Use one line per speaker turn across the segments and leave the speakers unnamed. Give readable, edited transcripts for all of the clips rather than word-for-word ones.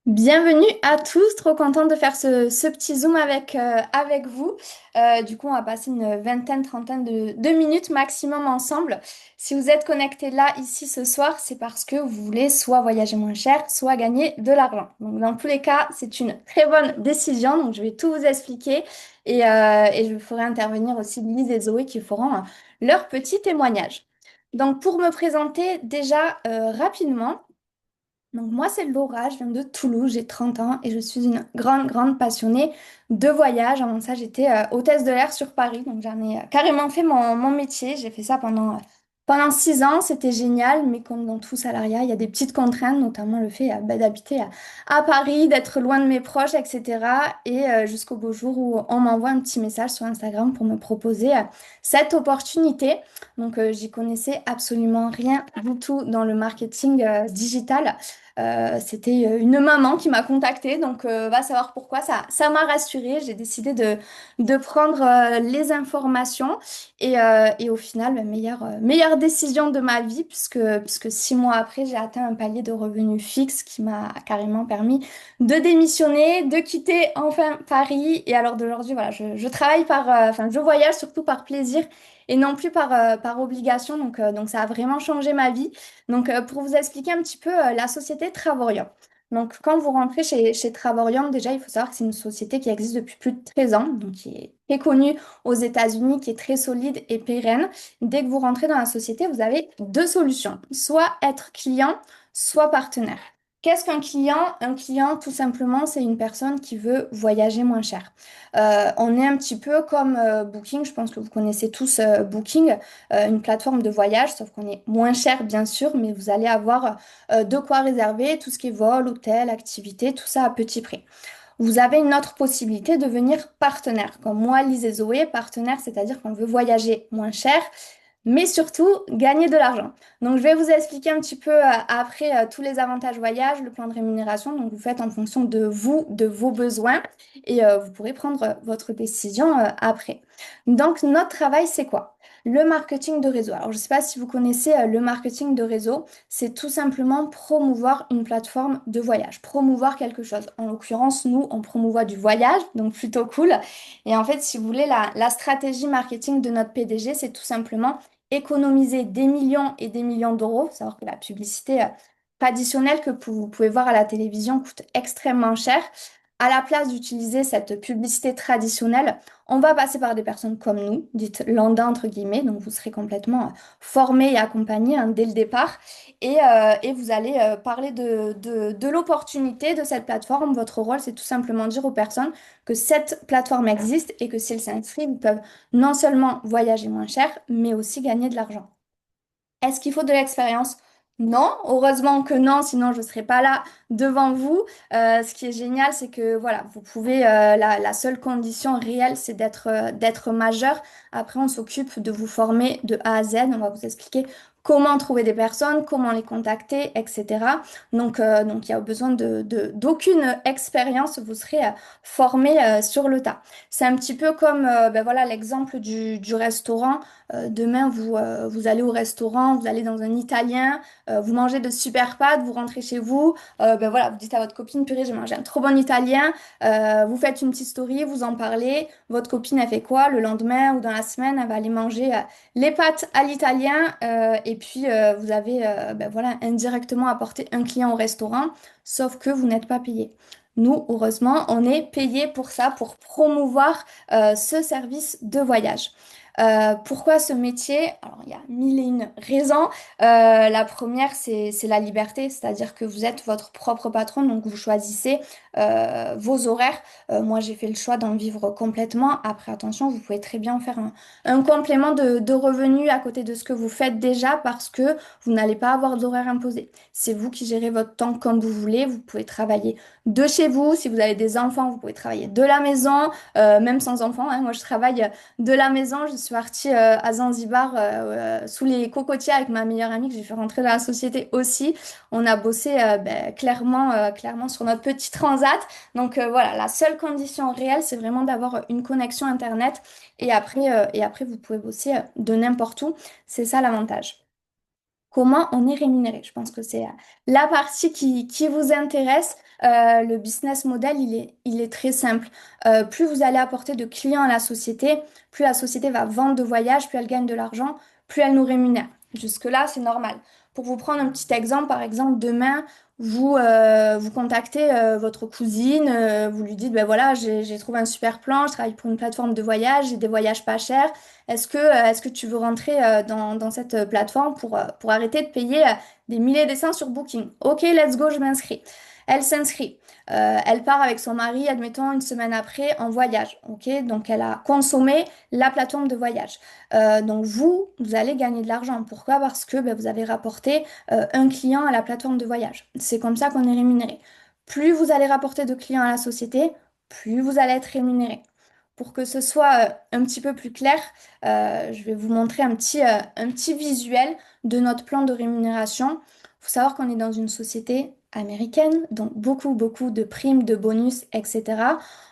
Bienvenue à tous, trop contente de faire ce petit zoom avec vous. Du coup, on va passer une vingtaine, trentaine de minutes maximum ensemble. Si vous êtes connectés là, ici, ce soir, c'est parce que vous voulez soit voyager moins cher, soit gagner de l'argent. Donc, dans tous les cas, c'est une très bonne décision. Donc, je vais tout vous expliquer et je ferai intervenir aussi Lise et Zoé qui feront leur petit témoignage. Donc, pour me présenter déjà rapidement, donc moi, c'est Laura, je viens de Toulouse, j'ai 30 ans et je suis une grande, grande passionnée de voyage. Avant ça, j'étais hôtesse de l'air sur Paris, donc j'en ai carrément fait mon métier. J'ai fait ça pendant 6 ans, c'était génial, mais comme dans tout salariat, il y a des petites contraintes, notamment le fait d'habiter à Paris, d'être loin de mes proches, etc. Et jusqu'au beau jour où on m'envoie un petit message sur Instagram pour me proposer cette opportunité. Donc j'y connaissais absolument rien du tout dans le marketing digital. C'était une maman qui m'a contactée, donc va savoir pourquoi ça m'a rassurée. J'ai décidé de prendre les informations et au final, la meilleure décision de ma vie, puisque 6 mois après, j'ai atteint un palier de revenus fixe qui m'a carrément permis de démissionner, de quitter enfin Paris. Et alors d'aujourd'hui, voilà, je travaille enfin, je voyage surtout par plaisir et non plus par obligation. Donc ça a vraiment changé ma vie. Donc, pour vous expliquer un petit peu la société Travorium. Donc, quand vous rentrez chez Travorium, déjà, il faut savoir que c'est une société qui existe depuis plus de 13 ans, donc qui est très connue aux États-Unis, qui est très solide et pérenne. Dès que vous rentrez dans la société, vous avez deux solutions, soit être client, soit partenaire. Qu'est-ce qu'un client? Un client, tout simplement, c'est une personne qui veut voyager moins cher. On est un petit peu comme Booking, je pense que vous connaissez tous Booking, une plateforme de voyage, sauf qu'on est moins cher bien sûr, mais vous allez avoir de quoi réserver tout ce qui est vol, hôtel, activité, tout ça à petit prix. Vous avez une autre possibilité de devenir partenaire, comme moi, Lise et Zoé, partenaire, c'est-à-dire qu'on veut voyager moins cher, mais surtout gagner de l'argent. Donc je vais vous expliquer un petit peu après tous les avantages voyage, le plan de rémunération, donc vous faites en fonction de vous, de vos besoins, et vous pourrez prendre votre décision après. Donc notre travail, c'est quoi? Le marketing de réseau. Alors, je ne sais pas si vous connaissez le marketing de réseau, c'est tout simplement promouvoir une plateforme de voyage, promouvoir quelque chose. En l'occurrence, nous, on promouvoit du voyage, donc plutôt cool. Et en fait, si vous voulez, la stratégie marketing de notre PDG, c'est tout simplement économiser des millions et des millions d'euros. Faut savoir que la publicité traditionnelle que vous pouvez voir à la télévision coûte extrêmement cher. À la place d'utiliser cette publicité traditionnelle, on va passer par des personnes comme nous, dites lambda entre guillemets, donc vous serez complètement formés et accompagnés dès le départ. Et vous allez parler de l'opportunité de cette plateforme. Votre rôle, c'est tout simplement dire aux personnes que cette plateforme existe et que s'ils s'inscrivent, ils peuvent non seulement voyager moins cher, mais aussi gagner de l'argent. Est-ce qu'il faut de l'expérience? Non, heureusement que non, sinon je ne serais pas là devant vous. Ce qui est génial, c'est que voilà, vous pouvez, la seule condition réelle, c'est d'être majeur. Après, on s'occupe de vous former de A à Z. On va vous expliquer comment trouver des personnes, comment les contacter, etc. Donc il y a besoin d'aucune expérience. Vous serez formé sur le tas. C'est un petit peu comme ben voilà, l'exemple du restaurant. Demain, vous allez au restaurant, vous allez dans un italien, vous mangez de super pâtes, vous rentrez chez vous, ben voilà, vous dites à votre copine, purée, j'ai mangé un trop bon italien, vous faites une petite story, vous en parlez, votre copine, elle fait quoi? Le lendemain ou dans la semaine, elle va aller manger les pâtes à l'italien, et puis vous avez, ben voilà, indirectement apporté un client au restaurant, sauf que vous n'êtes pas payé. Nous, heureusement, on est payé pour ça, pour promouvoir ce service de voyage. Pourquoi ce métier? Alors, il y a mille et une raisons. La première, c'est la liberté, c'est-à-dire que vous êtes votre propre patron, donc vous choisissez vos horaires. Moi, j'ai fait le choix d'en vivre complètement. Après, attention, vous pouvez très bien faire un complément de revenus à côté de ce que vous faites déjà parce que vous n'allez pas avoir d'horaire imposé. C'est vous qui gérez votre temps comme vous voulez. Vous pouvez travailler de chez vous. Si vous avez des enfants, vous pouvez travailler de la maison, même sans enfants, hein. Moi, je travaille de la maison. Je suis partie à Zanzibar sous les cocotiers avec ma meilleure amie que j'ai fait rentrer dans la société aussi. On a bossé ben, clairement sur notre petit transat. Donc voilà, la seule condition réelle, c'est vraiment d'avoir une connexion Internet et après vous pouvez bosser de n'importe où. C'est ça l'avantage. comment on est rémunéré. Je pense que c'est la partie qui vous intéresse. Le business model, il est très simple. Plus vous allez apporter de clients à la société, plus la société va vendre de voyages, plus elle gagne de l'argent, plus elle nous rémunère. Jusque-là, c'est normal. Pour vous prendre un petit exemple, par exemple, demain, vous contactez votre cousine, vous lui dites, ben voilà, j'ai trouvé un super plan, je travaille pour une plateforme de voyage, j'ai des voyages pas chers. Est-ce que tu veux rentrer dans cette plateforme pour arrêter de payer des milliers et des cents sur Booking? Ok, let's go, je m'inscris. Elle s'inscrit. Elle part avec son mari, admettons, une semaine après, en voyage. Ok, donc elle a consommé la plateforme de voyage. Donc vous allez gagner de l'argent. Pourquoi? Parce que ben, vous avez rapporté un client à la plateforme de voyage. C'est comme ça qu'on est rémunéré. Plus vous allez rapporter de clients à la société, plus vous allez être rémunéré. Pour que ce soit un petit peu plus clair, je vais vous montrer un petit visuel de notre plan de rémunération. Il faut savoir qu'on est dans une société américaine, donc beaucoup de primes, de bonus, etc.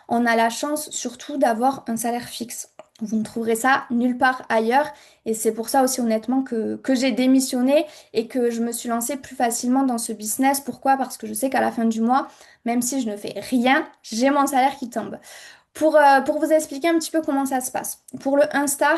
On a la chance surtout d'avoir un salaire fixe. Vous ne trouverez ça nulle part ailleurs et c'est pour ça aussi honnêtement que j'ai démissionné et que je me suis lancée plus facilement dans ce business. Pourquoi? Parce que je sais qu'à la fin du mois, même si je ne fais rien, j'ai mon salaire qui tombe. Pour vous expliquer un petit peu comment ça se passe. Pour le 1 star,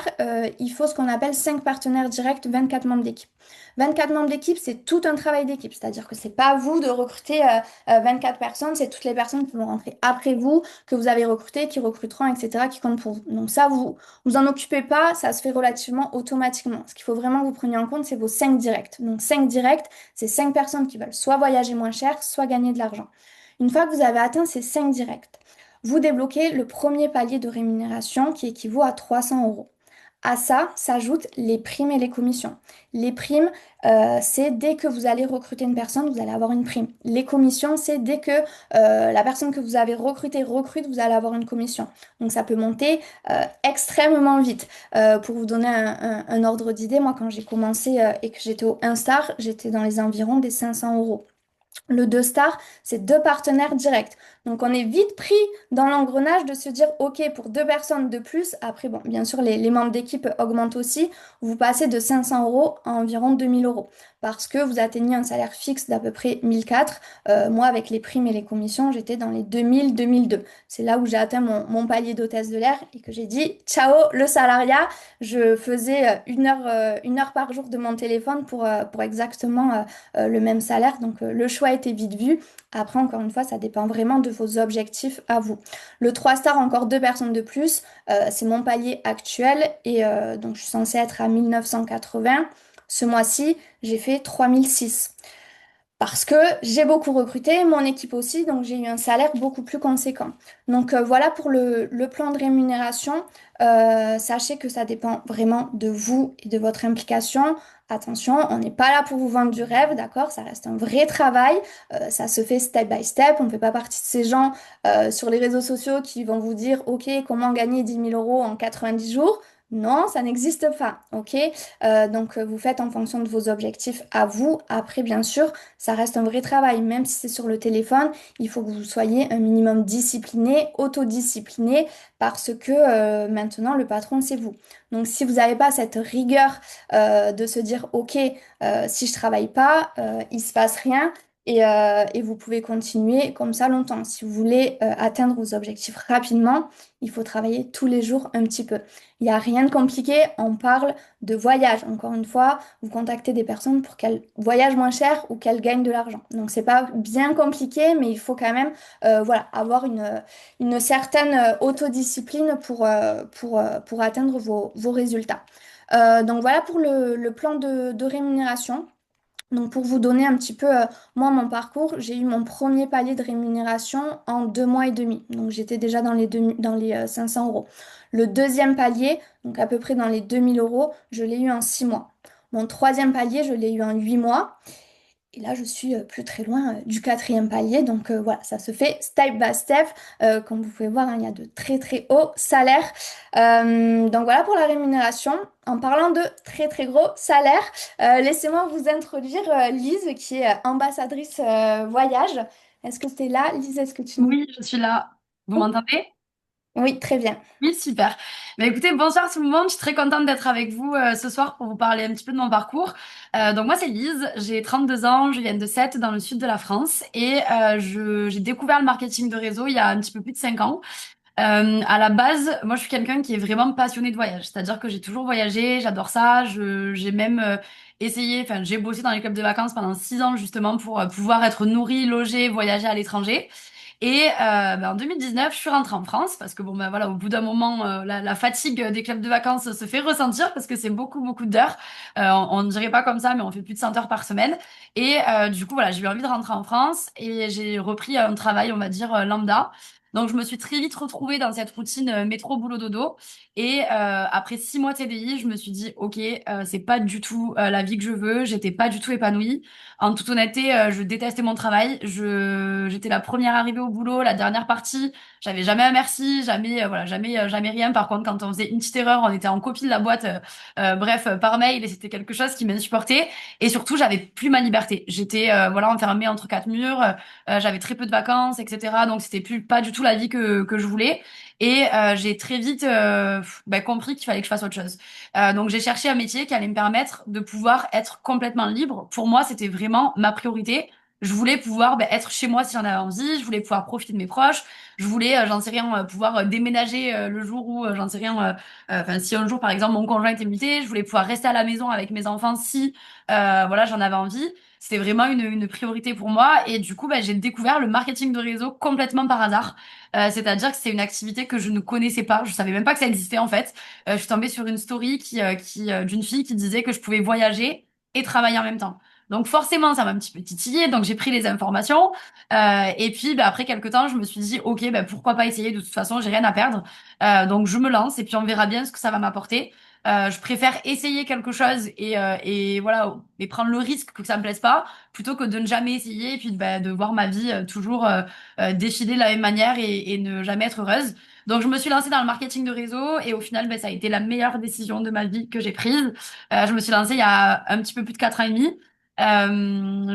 il faut ce qu'on appelle 5 partenaires directs, 24 membres d'équipe. 24 membres d'équipe, c'est tout un travail d'équipe. C'est-à-dire que c'est pas vous de recruter 24 personnes, c'est toutes les personnes qui vont rentrer après vous, que vous avez recrutées, qui recruteront, etc., qui comptent pour vous. Donc ça, vous en occupez pas, ça se fait relativement automatiquement. Ce qu'il faut vraiment que vous preniez en compte, c'est vos 5 directs. Donc 5 directs, c'est 5 personnes qui veulent soit voyager moins cher, soit gagner de l'argent. Une fois que vous avez atteint ces 5 directs, vous débloquez le premier palier de rémunération qui équivaut à 300 euros. À ça s'ajoutent les primes et les commissions. Les primes, c'est dès que vous allez recruter une personne, vous allez avoir une prime. Les commissions, c'est dès que la personne que vous avez recrutée recrute, vous allez avoir une commission. Donc ça peut monter extrêmement vite. Pour vous donner un ordre d'idée, moi quand j'ai commencé et que j'étais au 1 star, j'étais dans les environs des 500 euros. Le 2 star, c'est deux partenaires directs. Donc on est vite pris dans l'engrenage de se dire, OK, pour deux personnes de plus, après, bon, bien sûr, les membres d'équipe augmentent aussi, vous passez de 500 euros à environ 2000 euros. Parce que vous atteignez un salaire fixe d'à peu près 1004. Moi, avec les primes et les commissions, j'étais dans les 2000, 2002. C'est là où j'ai atteint mon palier d'hôtesse de l'air et que j'ai dit, ciao, le salariat. Je faisais une heure par jour de mon téléphone pour exactement le même salaire. Donc le choix était vite vu. Après, encore une fois, ça dépend vraiment de vos objectifs à vous. Le 3 star, encore deux personnes de plus. C'est mon palier actuel et donc je suis censée être à 1980. Ce mois-ci, j'ai fait 3006. Parce que j'ai beaucoup recruté, mon équipe aussi, donc j'ai eu un salaire beaucoup plus conséquent. Donc voilà pour le plan de rémunération. Sachez que ça dépend vraiment de vous et de votre implication. Attention, on n'est pas là pour vous vendre du rêve, d'accord? Ça reste un vrai travail. Ça se fait step by step. On ne fait pas partie de ces gens sur les réseaux sociaux qui vont vous dire, OK, comment gagner 10 000 euros en 90 jours? Non, ça n'existe pas, ok? Donc vous faites en fonction de vos objectifs à vous. Après, bien sûr, ça reste un vrai travail. Même si c'est sur le téléphone, il faut que vous soyez un minimum discipliné, autodiscipliné, parce que maintenant, le patron, c'est vous. Donc si vous n'avez pas cette rigueur de se dire, OK, si je travaille pas, il se passe rien. Et vous pouvez continuer comme ça longtemps. Si vous voulez atteindre vos objectifs rapidement, il faut travailler tous les jours un petit peu. Il n'y a rien de compliqué, on parle de voyage. Encore une fois, vous contactez des personnes pour qu'elles voyagent moins cher ou qu'elles gagnent de l'argent. Donc c'est pas bien compliqué, mais il faut quand même voilà, avoir une certaine autodiscipline pour atteindre vos résultats. Donc voilà pour le plan de rémunération. Donc pour vous donner un petit peu, moi, mon parcours, j'ai eu mon premier palier de rémunération en 2 mois et demi. Donc j'étais déjà dans les 500 euros. Le deuxième palier, donc à peu près dans les 2000 euros, je l'ai eu en 6 mois. Mon troisième palier, je l'ai eu en 8 mois. Et là, je suis plus très loin du quatrième palier. Donc voilà, ça se fait step by step. Comme vous pouvez voir, hein, il y a de très très hauts salaires. Donc voilà pour la rémunération. En parlant de très très gros salaires, laissez-moi vous introduire Lise, qui est ambassadrice voyage. Est-ce que tu es là, Lise? Est-ce que tu nous...
Oui, je suis là. Vous
Oh,
m'entendez?
Oui, très bien.
Oui, super. Mais écoutez, bonsoir tout le monde. Je suis très contente d'être avec vous ce soir pour vous parler un petit peu de mon parcours. Donc moi, c'est Lise, j'ai 32 ans, je viens de Sète dans le sud de la France et j'ai découvert le marketing de réseau il y a un petit peu plus de 5 ans. À la base, moi, je suis quelqu'un qui est vraiment passionné de voyage. C'est-à-dire que j'ai toujours voyagé, j'adore ça. J'ai même essayé, enfin, j'ai bossé dans les clubs de vacances pendant 6 ans justement pour pouvoir être nourrie, logée, voyager à l'étranger. Et en 2019, je suis rentrée en France parce que bon ben voilà, au bout d'un moment, la fatigue des clubs de vacances se fait ressentir parce que c'est beaucoup beaucoup d'heures. On ne dirait pas comme ça, mais on fait plus de 100 heures par semaine. Et du coup voilà, j'ai eu envie de rentrer en France et j'ai repris un travail, on va dire lambda. Donc je me suis très vite retrouvée dans cette routine métro boulot dodo. Et après 6 mois de CDI, je me suis dit ok, c'est pas du tout la vie que je veux. J'étais pas du tout épanouie. En toute honnêteté, je détestais mon travail. J'étais la première arrivée au boulot, la dernière partie. J'avais jamais un merci, jamais, voilà, jamais, jamais rien. Par contre, quand on faisait une petite erreur, on était en copie de la boîte, bref, par mail, et c'était quelque chose qui m'insupportait. Et surtout, j'avais plus ma liberté. J'étais, voilà, enfermée entre quatre murs. J'avais très peu de vacances, etc. Donc, c'était plus pas du tout la vie que je voulais. Et j'ai très vite compris qu'il fallait que je fasse autre chose. Donc j'ai cherché un métier qui allait me permettre de pouvoir être complètement libre. Pour moi, c'était vraiment ma priorité. Je voulais pouvoir être chez moi si j'en avais envie. Je voulais pouvoir profiter de mes proches. Je voulais, j'en sais rien, pouvoir déménager le jour où, j'en sais rien, enfin si un jour par exemple mon conjoint était muté, je voulais pouvoir rester à la maison avec mes enfants si, voilà, j'en avais envie. C'était vraiment une priorité pour moi. Et du coup, j'ai découvert le marketing de réseau complètement par hasard. C'est-à-dire que c'est une activité que je ne connaissais pas. Je savais même pas que ça existait en fait. Je suis tombée sur une story d'une fille qui disait que je pouvais voyager et travailler en même temps. Donc forcément, ça m'a un petit peu titillé. Donc j'ai pris les informations. Et puis après quelques temps, je me suis dit, ok, pourquoi pas essayer. De toute façon, j'ai rien à perdre. Donc je me lance et puis on verra bien ce que ça va m'apporter. Je préfère essayer quelque chose et voilà, et prendre le risque que ça me plaise pas, plutôt que de ne jamais essayer et puis de voir ma vie toujours défiler de la même manière et ne jamais être heureuse. Donc, je me suis lancée dans le marketing de réseau et au final, ça a été la meilleure décision de ma vie que j'ai prise. Je me suis lancée il y a un petit peu plus de 4 ans et demi.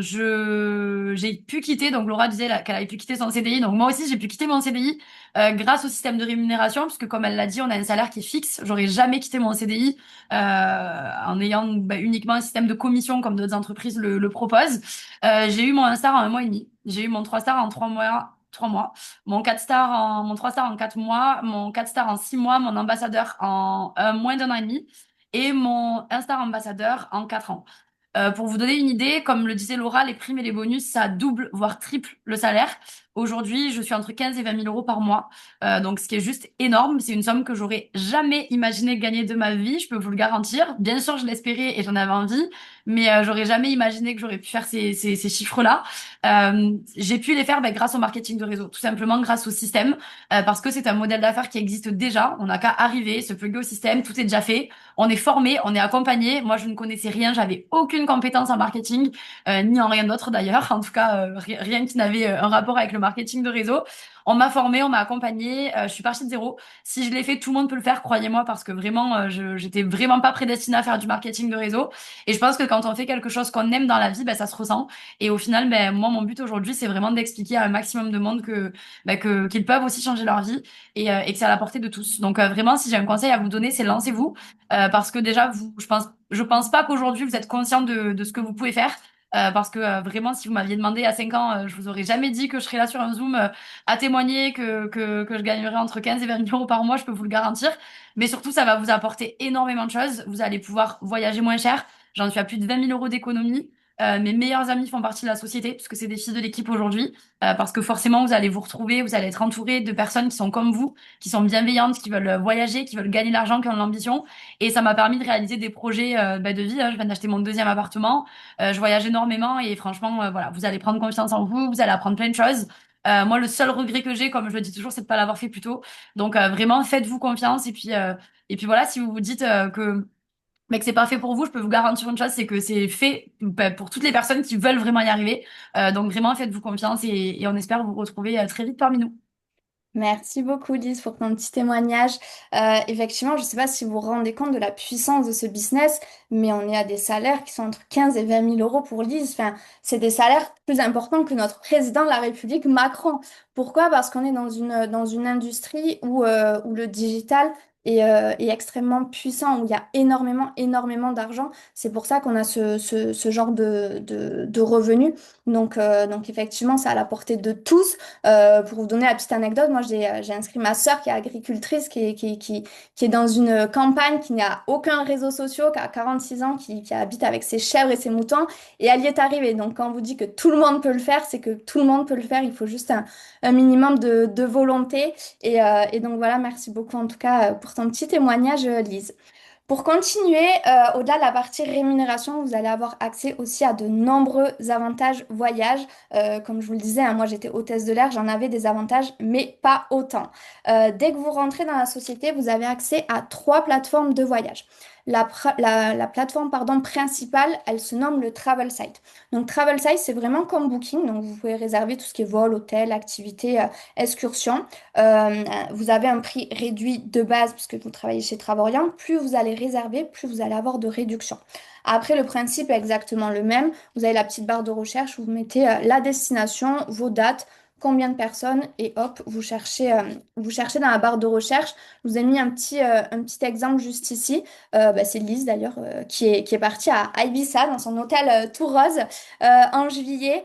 J'ai pu quitter, donc Laura disait qu'elle avait pu quitter son CDI, donc moi aussi j'ai pu quitter mon CDI grâce au système de rémunération, puisque comme elle l'a dit, on a un salaire qui est fixe. J'aurais jamais quitté mon CDI en ayant uniquement un système de commission comme d'autres entreprises le proposent. J'ai eu mon 1 star en 1 mois et demi. J'ai eu mon 3 stars en 3 mois. 3 mois. Mon 3 stars en 4 mois, mon 4 stars en 6 mois, mon ambassadeur en moins d'un an et demi et mon 1 star ambassadeur en 4 ans. Pour vous donner une idée, comme le disait Laura, les primes et les bonus, ça double, voire triple le salaire. Aujourd'hui, je suis entre 15 et 20 000 euros par mois. Donc, ce qui est juste énorme. C'est une somme que j'aurais jamais imaginé gagner de ma vie, je peux vous le garantir. Bien sûr, je l'espérais et j'en avais envie, mais j'aurais jamais imaginé que j'aurais pu faire ces chiffres-là. J'ai pu les faire grâce au marketing de réseau, tout simplement grâce au système, parce que c'est un modèle d'affaires qui existe déjà. On n'a qu'à arriver, se plugger au système, tout est déjà fait. On est formé, on est accompagné. Moi, je ne connaissais rien, j'avais aucune compétence en marketing, ni en rien d'autre d'ailleurs. En tout cas, rien qui n'avait un rapport avec le marketing de réseau. On m'a formé, on m'a accompagné. Je suis partie de zéro. Si je l'ai fait, tout le monde peut le faire, croyez-moi, parce que vraiment, j'étais vraiment pas prédestinée à faire du marketing de réseau. Et je pense que quand on fait quelque chose qu'on aime dans la vie, ça se ressent. Et au final, moi, mon but aujourd'hui, c'est vraiment d'expliquer à un maximum de monde qu'ils peuvent aussi changer leur vie et que c'est à la portée de tous. Donc vraiment, si j'ai un conseil à vous donner, c'est lancez-vous. Parce que déjà, je pense pas qu'aujourd'hui vous êtes conscient de ce que vous pouvez faire. Parce que vraiment, si vous m'aviez demandé à 5 ans, je vous aurais jamais dit que je serais là sur un Zoom à témoigner que je gagnerais entre 15 et 20 000 euros par mois, je peux vous le garantir. Mais surtout, ça va vous apporter énormément de choses. Vous allez pouvoir voyager moins cher. J'en suis à plus de 20 000 euros d'économie. Mes meilleurs amis font partie de la société, puisque c'est des filles de l'équipe aujourd'hui. Parce que forcément, vous allez vous retrouver, vous allez être entouré de personnes qui sont comme vous, qui sont bienveillantes, qui veulent voyager, qui veulent gagner de l'argent, qui ont de l'ambition. Et ça m'a permis de réaliser des projets de vie, hein. Je viens d'acheter mon deuxième appartement. Je voyage énormément et franchement, voilà, vous allez prendre confiance en vous, vous allez apprendre plein de choses. Moi, le seul regret que j'ai, comme je le dis toujours, c'est de pas l'avoir fait plus tôt. Donc vraiment, faites-vous confiance et puis voilà, si vous vous dites que c'est pas fait pour vous, je peux vous garantir une chose, c'est que c'est fait pour toutes les personnes qui veulent vraiment y arriver. Donc vraiment, faites-vous confiance et on espère vous retrouver très vite parmi nous.
Merci beaucoup, Lise, pour ton petit témoignage. Effectivement, je ne sais pas si vous vous rendez compte de la puissance de ce business, mais on est à des salaires qui sont entre 15 et 20 000 euros pour Lise. Enfin, c'est des salaires plus importants que notre président de la République, Macron. Pourquoi? Parce qu'on est dans une industrie où le digital est extrêmement puissant, où il y a énormément d'argent. C'est pour ça qu'on a ce genre de revenus. Donc, effectivement, c'est à la portée de tous. Pour vous donner la petite anecdote, moi j'ai inscrit ma sœur qui est agricultrice, qui est dans une campagne, qui n'a aucun réseau social, qui a 46 ans, qui habite avec ses chèvres et ses moutons, et elle y est arrivée. Donc quand on vous dit que tout le monde peut le faire, c'est que tout le monde peut le faire, il faut juste un minimum de volonté. Et donc voilà, merci beaucoup en tout cas pour ton petit témoignage, Lise. Pour continuer, au-delà de la partie rémunération, vous allez avoir accès aussi à de nombreux avantages voyage. Comme je vous le disais, hein, moi j'étais hôtesse de l'air, j'en avais des avantages, mais pas autant. Dès que vous rentrez dans la société, vous avez accès à trois plateformes de voyage. La plateforme principale, elle se nomme le Travel Site. Donc Travel Site, c'est vraiment comme Booking, donc vous pouvez réserver tout ce qui est vol, hôtel, activités, excursions. Vous avez un prix réduit de base puisque vous travaillez chez Travorien. Plus vous allez réserver, plus vous allez avoir de réduction. Après, le principe est exactement le même. Vous avez la petite barre de recherche où vous mettez la destination, vos dates, combien de personnes et hop, vous cherchez dans la barre de recherche. Je vous ai mis un petit exemple juste ici. C'est Lise d'ailleurs qui est partie à Ibiza dans son hôtel tout rose en juillet.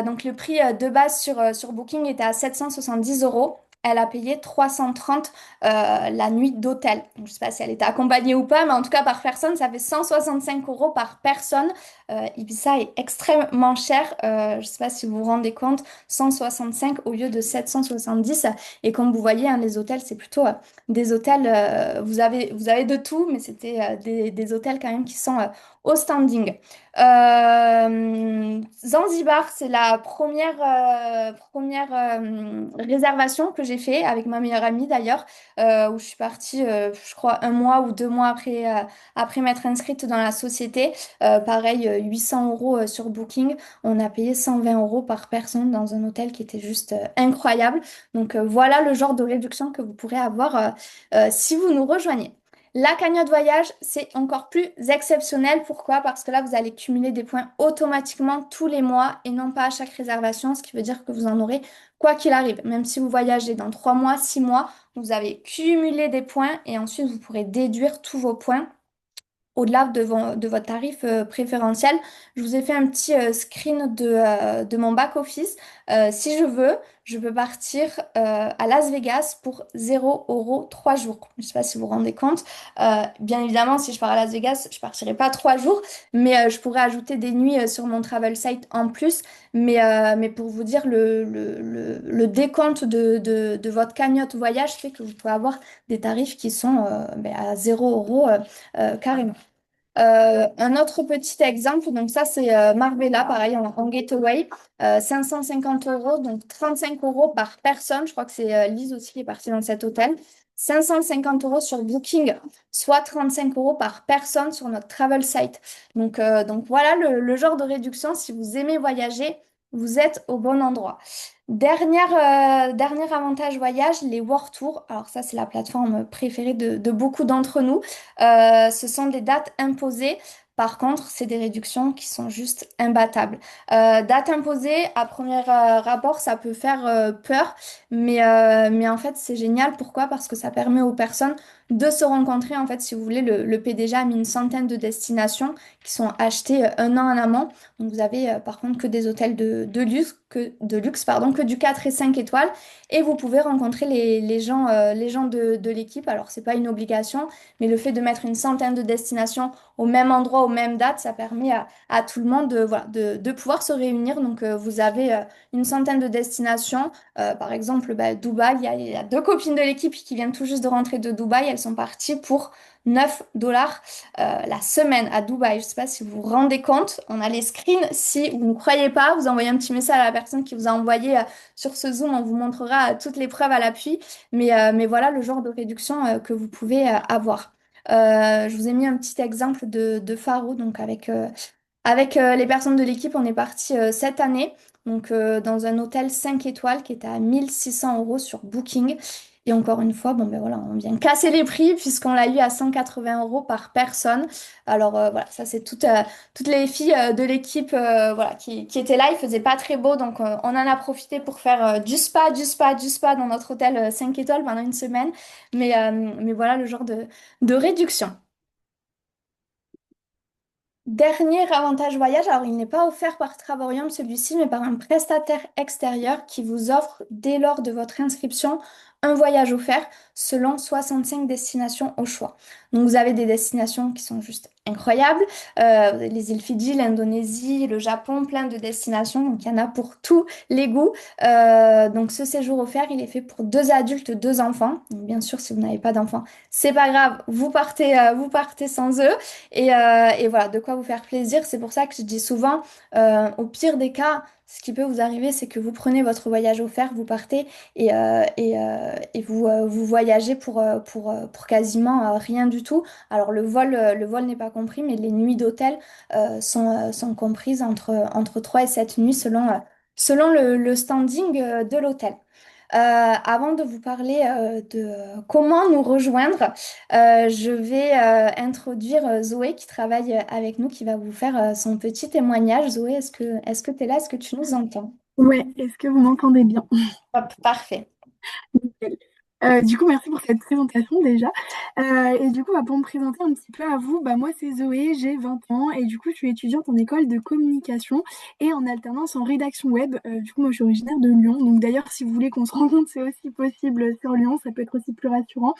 Donc le prix de base sur Booking était à 770 euros. Elle a payé 330 la nuit d'hôtel. Je ne sais pas si elle était accompagnée ou pas, mais en tout cas par personne, ça fait 165 euros par personne. Ibiza est extrêmement cher. Je ne sais pas si vous vous rendez compte, 165 au lieu de 770. Et comme vous voyez, hein, les hôtels, c'est plutôt des hôtels, vous avez de tout, mais c'était des hôtels quand même qui sont au standing. Zanzibar, c'est la première réservation que j'ai fait avec ma meilleure amie d'ailleurs, où je suis partie, je crois, un mois ou 2 mois après m'être inscrite dans la société. Pareil, 800 euros sur Booking. On a payé 120 euros par personne dans un hôtel qui était juste incroyable. Donc voilà le genre de réduction que vous pourrez avoir si vous nous rejoignez. La cagnotte voyage, c'est encore plus exceptionnel. Pourquoi? Parce que là, vous allez cumuler des points automatiquement tous les mois et non pas à chaque réservation, ce qui veut dire que vous en aurez quoi qu'il arrive. Même si vous voyagez dans 3 mois, 6 mois, vous avez cumulé des points et ensuite vous pourrez déduire tous vos points au-delà de votre tarif préférentiel. Je vous ai fait un petit screen de mon back-office. Si je veux, je peux partir à Las Vegas pour 0 € 3 jours. Je ne sais pas si vous vous rendez compte. Bien évidemment, si je pars à Las Vegas, je partirai pas 3 jours, mais je pourrais ajouter des nuits sur mon travel site en plus. Mais pour vous dire, le décompte de votre cagnotte voyage fait que vous pouvez avoir des tarifs qui sont à 0 € carrément. Un autre petit exemple, donc ça c'est Marbella, pareil en Gateway, 550 euros, donc 35 euros par personne. Je crois que c'est Lise aussi qui est partie dans cet hôtel. 550 euros sur Booking, soit 35 euros par personne sur notre travel site. Donc voilà le genre de réduction. Si vous aimez voyager, vous êtes au bon endroit. Dernier avantage voyage, les World Tours. Alors ça, c'est la plateforme préférée de beaucoup d'entre nous. Ce sont des dates imposées. Par contre, c'est des réductions qui sont juste imbattables. Date imposée, à premier rapport, ça peut faire peur, mais en fait, c'est génial. Pourquoi? Parce que ça permet aux personnes de se rencontrer. En fait, si vous voulez, le PDG a mis une centaine de destinations qui sont achetées un an en amont. Donc, vous avez par contre que des hôtels de luxe, pardon, que du 4 et 5 étoiles. Et vous pouvez rencontrer les gens de l'équipe. Alors, c'est pas une obligation, mais le fait de mettre une centaine de destinations au même endroit, aux mêmes dates, ça permet à tout le monde voilà, de pouvoir se réunir. Donc, vous avez une centaine de destinations. Par exemple, Dubaï, il y a deux copines de l'équipe qui viennent tout juste de rentrer de Dubaï. Elles sont parties pour 9 $ la semaine à Dubaï. Je ne sais pas si vous vous rendez compte. On a les screens. Si vous ne croyez pas, vous envoyez un petit message à la personne qui vous a envoyé sur ce Zoom. On vous montrera toutes les preuves à l'appui. Mais voilà le genre de réduction que vous pouvez avoir. Je vous ai mis un petit exemple de Faro, donc Avec les personnes de l'équipe, on est parti cette année, donc dans un hôtel 5 étoiles qui était à 1 600 € sur Booking. Et encore une fois, bon ben voilà, on vient casser les prix puisqu'on l'a eu à 180 € par personne. Alors voilà, ça c'est toutes les filles de l'équipe voilà, qui étaient là. Il faisait pas très beau, donc on en a profité pour faire du spa dans notre hôtel 5 étoiles pendant une semaine. Mais voilà le genre de réduction. Dernier avantage voyage, alors il n'est pas offert par Travorium celui-ci, mais par un prestataire extérieur qui vous offre dès lors de votre inscription un voyage offert selon 65 destinations au choix. Donc vous avez des destinations qui sont juste incroyables, les îles Fidji, l'Indonésie, le Japon, plein de destinations, donc il y en a pour tous les goûts. Donc ce séjour offert, il est fait pour deux adultes, deux enfants. Donc, bien sûr, si vous n'avez pas d'enfants, c'est pas grave, vous partez sans eux. Et voilà, de quoi vous faire plaisir. C'est pour ça que je dis souvent, au pire des cas, ce qui peut vous arriver, c'est que vous prenez votre voyage offert, vous partez et vous voyagez pour quasiment rien du tout. Alors le vol n'est pas compris, mais les nuits d'hôtel sont comprises entre 3 et 7 nuits selon le standing de l'hôtel. Avant de vous parler de comment nous rejoindre, je vais introduire Zoé qui travaille avec nous, qui va vous faire son petit témoignage. Zoé, est-ce que tu es là? Est-ce que tu nous entends?
Ouais, est-ce que vous m'entendez bien?
Hop, parfait.
Nickel. Du coup, merci pour cette présentation déjà. Et du coup, pour me présenter un petit peu à vous, moi c'est Zoé, j'ai 20 ans et du coup, je suis étudiante en école de communication et en alternance en rédaction web. Du coup, moi je suis originaire de Lyon. Donc d'ailleurs, si vous voulez qu'on se rencontre, c'est aussi possible sur Lyon, ça peut être aussi plus rassurant.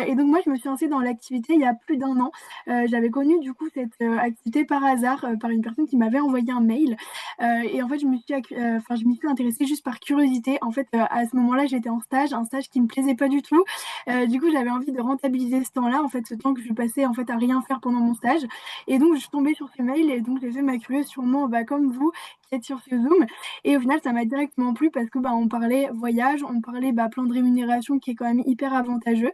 Et donc moi, je me suis lancée dans l'activité il y a plus d'un an. J'avais connu du coup cette activité par hasard, par une personne qui m'avait envoyé un mail. Et en fait, je m'y suis intéressée juste par curiosité. En fait, à ce moment-là, j'étais en stage, un stage qui me plaisait pas du tout. Du coup, j'avais envie de rentabiliser ce temps-là, en fait, ce temps que je passais en fait à rien faire pendant mon stage. Et donc, je suis tombée sur ce mail et donc j'ai fait ma curieuse sûrement, comme vous, qui êtes sur ce Zoom. Et au final, ça m'a directement plu parce que on parlait voyage, on parlait plan de rémunération qui est quand même hyper avantageux.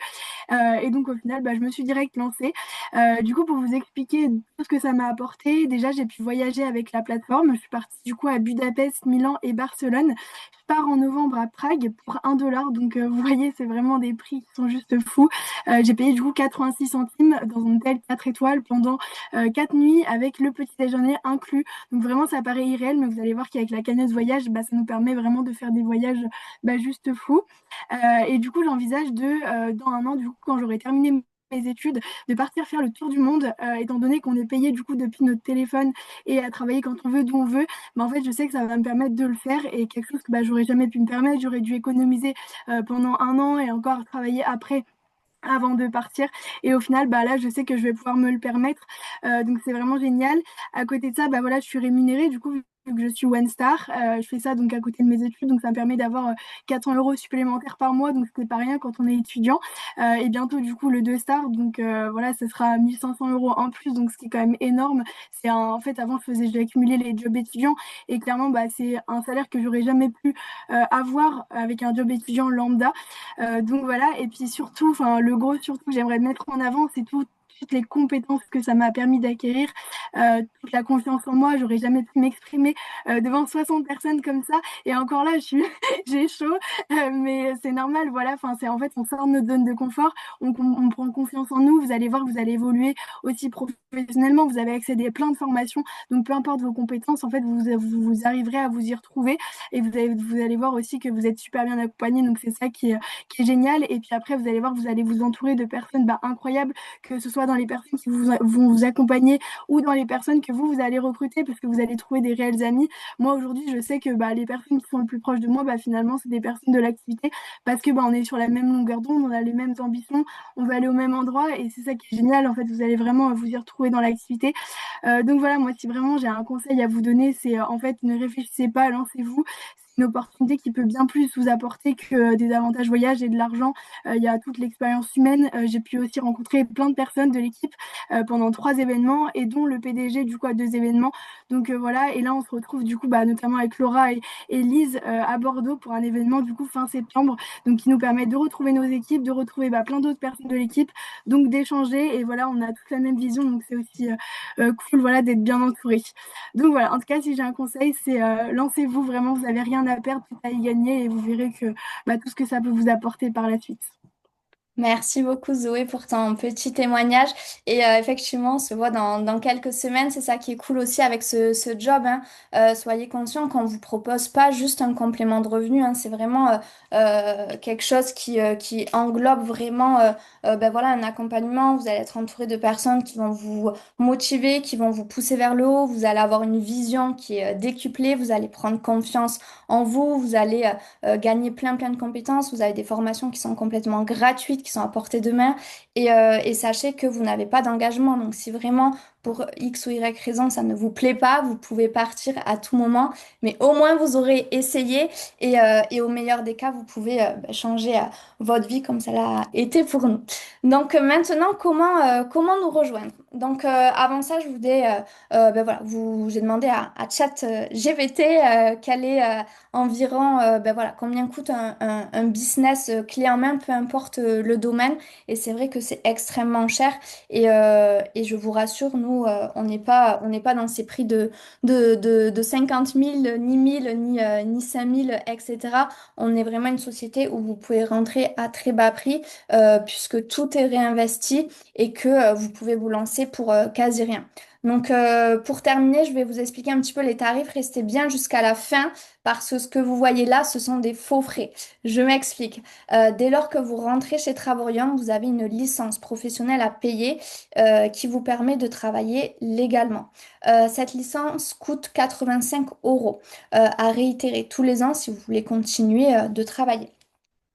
Et donc, au final, je me suis direct lancée. Du coup, pour vous expliquer tout ce que ça m'a apporté, déjà, j'ai pu voyager avec la plateforme. Je suis partie du coup à Budapest, Milan et Barcelone. Je pars en novembre à Prague pour 1 $. Donc, vous voyez, c'est vraiment des prix qui sont juste fous. J'ai payé du coup 86 centimes dans un hôtel 4 étoiles pendant 4 nuits avec le petit déjeuner inclus. Donc, vraiment, ça paraît irréel, mais vous allez voir qu'avec la cagnotte voyage, ça nous permet vraiment de faire des voyages juste fous. Et du coup, j'envisage dans un an, du coup, quand j'aurai terminé mes études, de partir faire le tour du monde, étant donné qu'on est payé du coup depuis notre téléphone et à travailler quand on veut, d'où on veut. En fait, je sais que ça va me permettre de le faire et quelque chose que j'aurais jamais pu me permettre. J'aurais dû économiser pendant un an et encore travailler après avant de partir. Et au final, là, je sais que je vais pouvoir me le permettre. Donc, c'est vraiment génial. À côté de ça, voilà, je suis rémunérée. Du coup, vu que je suis One Star, je fais ça donc à côté de mes études. Donc, ça me permet d'avoir 400 € supplémentaires par mois. Donc, c'est pas rien quand on est étudiant. Et bientôt, du coup, le 2 Star. Donc, voilà, ça sera 1 500 € en plus. Donc, ce qui est quand même énorme. En fait, avant, j'ai accumulé les jobs étudiants. Et clairement, c'est un salaire que j'aurais jamais pu avoir avec un job étudiant lambda. Donc voilà, et puis surtout, le gros surtout que j'aimerais mettre en avant, c'est toutes les compétences que ça m'a permis d'acquérir, toute la confiance en moi. J'aurais jamais pu m'exprimer devant 60 personnes comme ça. Et encore là, j'ai chaud, mais c'est normal. Voilà, c'est en fait, on sort de notre zone de confort, on prend confiance en nous. Vous allez voir que vous allez évoluer aussi professionnellement. Vous avez accédé à plein de formations, donc peu importe vos compétences, en fait, vous arriverez à vous y retrouver. Et vous allez voir aussi que vous êtes super bien accompagné. Donc c'est ça qui est génial. Et puis après, vous allez voir que vous allez vous entourer de personnes incroyables, que ce soit dans les personnes qui vont vous accompagner ou dans les personnes que vous allez recruter, parce que vous allez trouver des réels amis. Moi, aujourd'hui, je sais que les personnes qui sont le plus proches de moi, finalement, c'est des personnes de l'activité, parce que on est sur la même longueur d'onde, on a les mêmes ambitions, on veut aller au même endroit, et c'est ça qui est génial. En fait, vous allez vraiment vous y retrouver dans l'activité. Donc voilà, moi, si vraiment j'ai un conseil à vous donner, c'est en fait, ne réfléchissez pas, lancez-vous. une opportunité qui peut bien plus vous apporter que des avantages voyage et de l'argent. Il y a toute l'expérience humaine. J'ai pu aussi rencontrer plein de personnes de l'équipe pendant 3 événements et dont le PDG du coup à 2 événements. Donc voilà, et là on se retrouve du coup notamment avec Laura et Lise à Bordeaux pour un événement du coup fin septembre, donc qui nous permet de retrouver nos équipes, de retrouver plein d'autres personnes de l'équipe, donc d'échanger et voilà, on a toute la même vision, donc c'est aussi cool voilà d'être bien entouré. Donc voilà, en tout cas si j'ai un conseil, c'est lancez-vous vraiment, vous n'avez rien à perdre, tout à y gagner et vous verrez que tout ce que ça peut vous apporter par la suite.
Merci beaucoup Zoé pour ton petit témoignage. Et effectivement, on se voit dans quelques semaines. C'est ça qui est cool aussi avec ce job, hein. Soyez conscients qu'on vous propose pas juste un complément de revenu, hein. C'est vraiment quelque chose qui englobe vraiment voilà, un accompagnement. Vous allez être entouré de personnes qui vont vous motiver, qui vont vous pousser vers le haut. Vous allez avoir une vision qui est décuplée. Vous allez prendre confiance en vous. Vous allez gagner plein de compétences. Vous avez des formations qui sont complètement gratuites, qui sont à portée de main. Et sachez que vous n'avez pas d'engagement. Donc si vraiment pour X ou Y raison ça ne vous plaît pas, vous pouvez partir à tout moment. Mais au moins vous aurez essayé. Et au meilleur des cas, vous pouvez changer votre vie comme ça l'a été pour nous. Donc maintenant, comment nous rejoindre? Donc avant ça, je voulais voilà, j'ai demandé à Chat GPT quel est environ voilà, combien coûte un business clé en main, peu importe le domaine. Et c'est vrai que c'est extrêmement cher. Et je vous rassure, nous, on n'est pas dans ces prix de 50 000, ni 1000, ni 5 000, etc. On est vraiment une société où vous pouvez rentrer à très bas prix puisque tout est réinvesti et que vous pouvez vous lancer pour quasi rien. Donc, pour terminer, je vais vous expliquer un petit peu les tarifs. Restez bien jusqu'à la fin parce que ce que vous voyez là, ce sont des faux frais. Je m'explique. Dès lors que vous rentrez chez Travorium, vous avez une licence professionnelle à payer qui vous permet de travailler légalement. Cette licence coûte 85 euros à réitérer tous les ans si vous voulez continuer de travailler.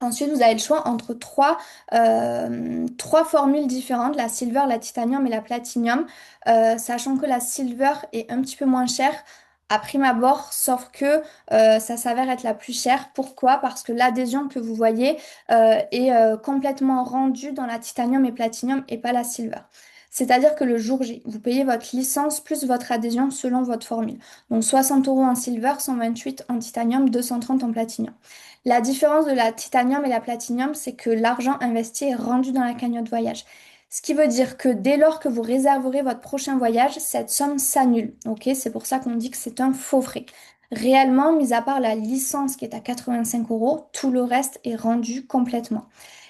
Ensuite, vous avez le choix entre trois formules différentes, la silver, la titanium et la platinum, sachant que la silver est un petit peu moins chère à prime abord, sauf que ça s'avère être la plus chère. Pourquoi? Parce que l'adhésion que vous voyez est complètement rendue dans la titanium et platinum et pas la silver. C'est-à-dire que le jour J, vous payez votre licence plus votre adhésion selon votre formule. Donc 60 euros en silver, 128 en titanium, 230 en platinum. La différence de la titanium et la platinium, c'est que l'argent investi est rendu dans la cagnotte voyage. Ce qui veut dire que dès lors que vous réserverez votre prochain voyage, cette somme s'annule. Ok, c'est pour ça qu'on dit que c'est un faux frais. Réellement, mis à part la licence qui est à 85 euros, tout le reste est rendu complètement.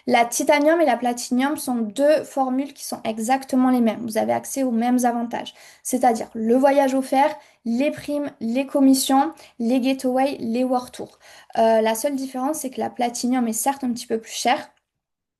La titanium et la platinium sont deux formules qui sont exactement les mêmes. Vous avez accès aux mêmes avantages, c'est-à-dire le voyage offert, les primes, les commissions, les getaways, les world tours. La seule différence, c'est que la Platinum est certes un petit peu plus chère,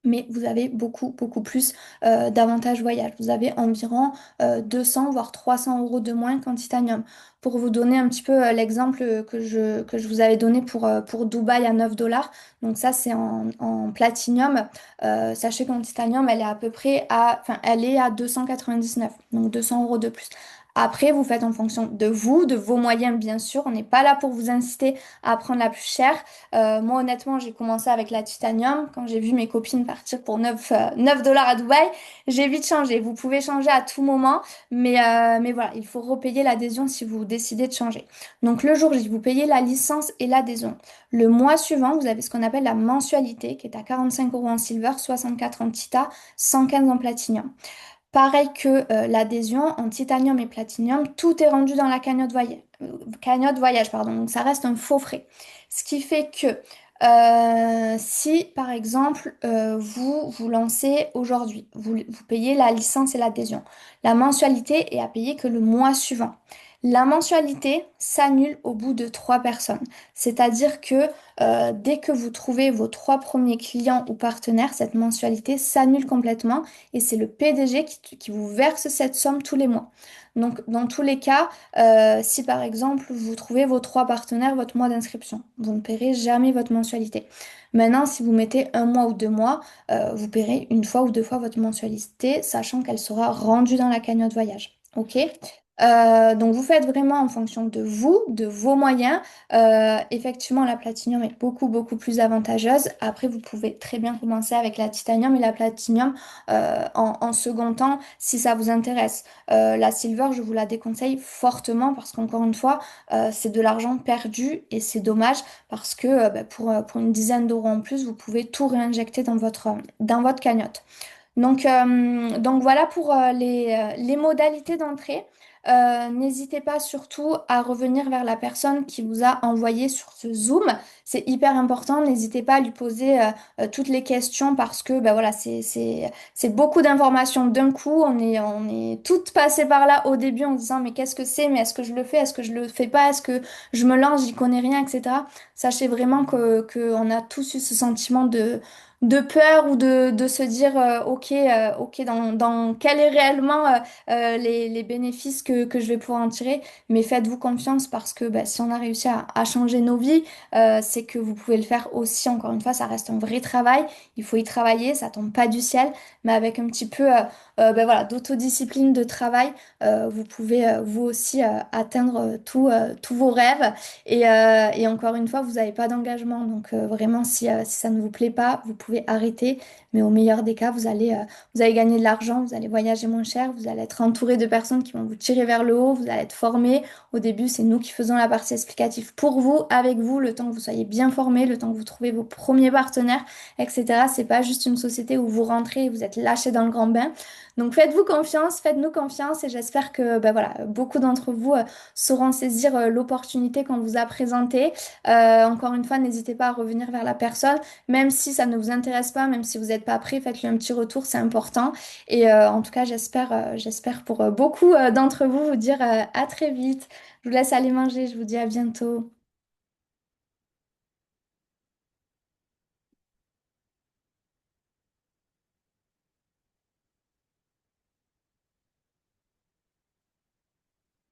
mais vous avez beaucoup plus d'avantages voyage. Vous avez environ 200 voire 300 euros de moins qu'en titanium. Pour vous donner un petit peu l'exemple que je vous avais donné pour Dubaï à 9 dollars. Donc ça, c'est en platinium. Sachez qu'en titanium, elle est à peu près enfin, elle est à 299. Donc 200 euros de plus. Après, vous faites en fonction de vous, de vos moyens, bien sûr. On n'est pas là pour vous inciter à prendre la plus chère. Moi, honnêtement, j'ai commencé avec la titanium. Quand j'ai vu mes copines partir pour 9 dollars à Dubaï, j'ai vite changé. Vous pouvez changer à tout moment, mais voilà, il faut repayer l'adhésion si vous décidez de changer. Donc, le jour J, vous payez la licence et l'adhésion. Le mois suivant, vous avez ce qu'on appelle la mensualité, qui est à 45 euros en silver, 64 en tita, 115 en platinum. Pareil que l'adhésion en titanium et platinium, tout est rendu dans la cagnotte voyage, pardon. Donc ça reste un faux frais. Ce qui fait que si par exemple vous vous lancez aujourd'hui, vous payez la licence et l'adhésion, la mensualité est à payer que le mois suivant. La mensualité s'annule au bout de 3 personnes. C'est-à-dire que dès que vous trouvez vos 3 premiers clients ou partenaires, cette mensualité s'annule complètement et c'est le PDG qui vous verse cette somme tous les mois. Donc, dans tous les cas, si par exemple vous trouvez vos 3 partenaires, votre mois d'inscription, vous ne paierez jamais votre mensualité. Maintenant, si vous mettez un mois ou 2 mois, vous paierez une fois ou deux fois votre mensualité, sachant qu'elle sera rendue dans la cagnotte voyage. Ok? Donc vous faites vraiment en fonction de vous, de vos moyens. Effectivement, la platinium est beaucoup plus avantageuse. Après, vous pouvez très bien commencer avec la titanium et la platinium en second temps si ça vous intéresse. La silver, je vous la déconseille fortement parce qu'encore une fois, c'est de l'argent perdu et c'est dommage parce que pour une dizaine d'euros en plus, vous pouvez tout réinjecter dans votre cagnotte. Donc voilà pour les modalités d'entrée. N'hésitez pas surtout à revenir vers la personne qui vous a envoyé sur ce Zoom. C'est hyper important. N'hésitez pas à lui poser toutes les questions parce que ben voilà, c'est beaucoup d'informations d'un coup. On est toutes passées par là au début en se disant mais qu'est-ce que c'est? Mais est-ce que je le fais? Est-ce que je le fais pas? Est-ce que je me lance? J'y connais rien, etc. Sachez vraiment que on a tous eu ce sentiment de peur ou de se dire ok dans quel est réellement les bénéfices que je vais pouvoir en tirer, mais faites-vous confiance parce que bah, si on a réussi à changer nos vies, c'est que vous pouvez le faire aussi. Encore une fois, ça reste un vrai travail, il faut y travailler, ça tombe pas du ciel, mais avec un petit peu ben voilà, d'autodiscipline, de travail, vous pouvez vous aussi atteindre tous vos rêves. Et encore une fois, vous n'avez pas d'engagement. Donc vraiment, si ça ne vous plaît pas, vous pouvez arrêter. Mais au meilleur des cas, vous allez gagner de l'argent, vous allez voyager moins cher, vous allez être entouré de personnes qui vont vous tirer vers le haut, vous allez être formé. Au début, c'est nous qui faisons la partie explicative pour vous, avec vous, le temps que vous soyez bien formé, le temps que vous trouvez vos premiers partenaires, etc. C'est pas juste une société où vous rentrez et vous êtes lâché dans le grand bain. Donc faites-vous confiance, faites-nous confiance et j'espère que ben voilà, beaucoup d'entre vous sauront saisir l'opportunité qu'on vous a présentée. Encore une fois, n'hésitez pas à revenir vers la personne, même si ça ne vous intéresse pas, même si vous n'êtes pas prêt, faites-lui un petit retour, c'est important. Et en tout cas, j'espère pour beaucoup d'entre vous vous dire à très vite. Je vous laisse aller manger, je vous dis à bientôt.